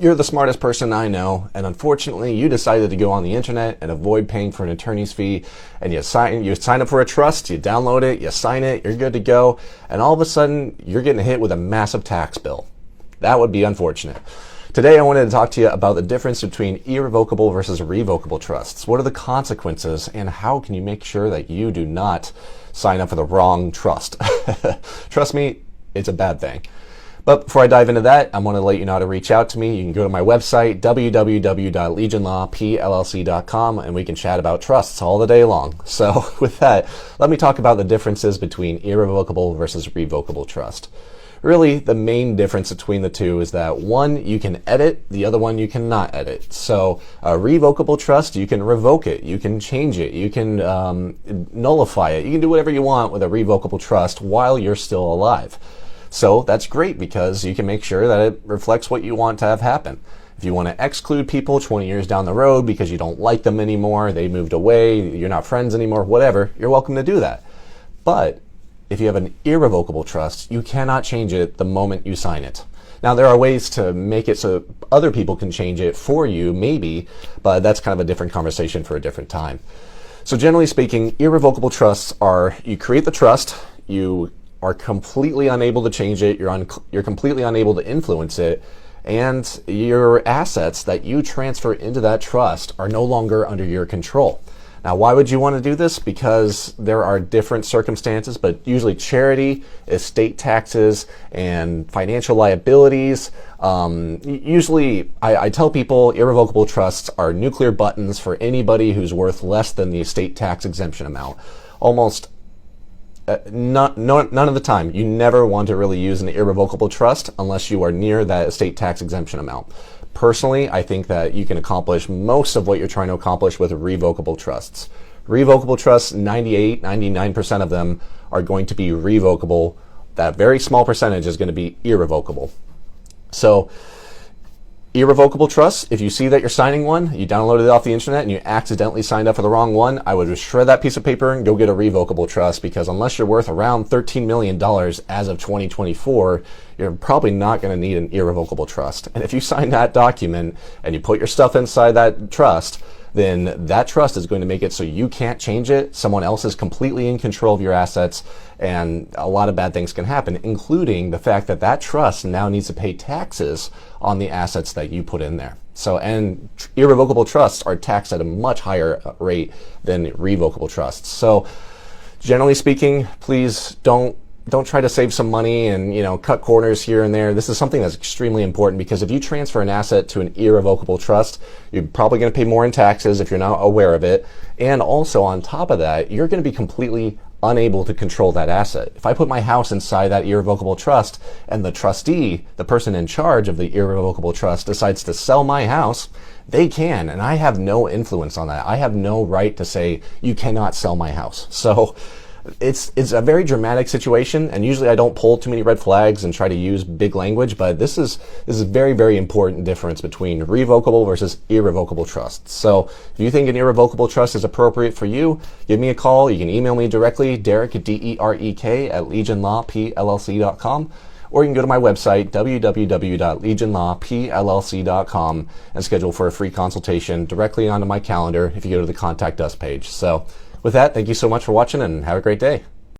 You're the smartest person I know, and unfortunately you decided to go on the internet and avoid paying for an attorney's fee, and you sign up for a trust, you download it, you sign it, you're good to go, and all of a sudden you're getting hit with a massive tax bill. That would be unfortunate. Today I wanted to talk to you about the difference between irrevocable versus revocable trusts. What are the consequences, and how can you make sure that you do not sign up for the wrong trust? Trust me, it's a bad thing. But before I dive into that, I want to let you know how to reach out to me. You can go to my website, www.legionlawplc.com, and we can chat about trusts all the day long. So with that, let me talk about the differences between irrevocable versus revocable trust. Really, the main difference between the two is that one you can edit, the other one you cannot edit. So a revocable trust, you can revoke it, you can change it, you can nullify it, you can do whatever you want with a revocable trust while you're still alive. So that's great because you can make sure that it reflects what you want to have happen. If you want to exclude people 20 years down the road because you don't like them anymore, they moved away, you're not friends anymore, whatever, you're welcome to do that. But if you have an irrevocable trust, you cannot change it the moment you sign it. Now, there are ways to make it so other people can change it for you, maybe, but that's kind of a different conversation for a different time. So generally speaking, irrevocable trusts are, you create the trust, you are completely unable to change it, you're completely unable to influence it, and your assets that you transfer into that trust are no longer under your control. Now, why would you want to do this? Because there are different circumstances, but usually charity, estate taxes, and financial liabilities. Usually, I tell people irrevocable trusts are nuclear buttons for anybody who's worth less than the estate tax exemption amount. Almost none of the time. You never want to really use an irrevocable trust unless you are near that estate tax exemption amount. Personally, I think that you can accomplish most of what you're trying to accomplish with revocable trusts. Revocable trusts, 99% of them are going to be revocable. That very small percentage is going to be irrevocable. So, irrevocable trusts, if you see that you're signing one, you downloaded it off the internet and you accidentally signed up for the wrong one, I would shred that piece of paper and go get a revocable trust, because unless you're worth around $13 million as of 2024, you're probably not going to need an irrevocable trust. And if you sign that document and you put your stuff inside that trust, then that trust is going to make it so you can't change it. Someone else is completely in control of your assets, and a lot of bad things can happen, including the fact that that trust now needs to pay taxes on the assets that you put in there. So, and irrevocable trusts are taxed at a much higher rate than revocable trusts. So, generally speaking, please don't try to save some money and, cut corners here and there. This is something that's extremely important, because if you transfer an asset to an irrevocable trust, you're probably going to pay more in taxes if you're not aware of it. And also on top of that, you're going to be completely unable to control that asset. If I put my house inside that irrevocable trust and the trustee, the person in charge of the irrevocable trust, decides to sell my house, they can, and I have no influence on that. I have no right to say, you cannot sell my house. So it's a very dramatic situation, and usually I don't pull too many red flags and try to use big language, but this is a very, very important difference between revocable versus irrevocable trusts. So if you think an irrevocable trust is appropriate for you, give me a call. You can email me directly, Derek, D-E-R-E-K, at legionlawplc.com, or you can go to my website, www.legionlawplc.com, and schedule for a free consultation directly onto my calendar if you go to the Contact Us page. So with that, thank you so much for watching, and have a great day.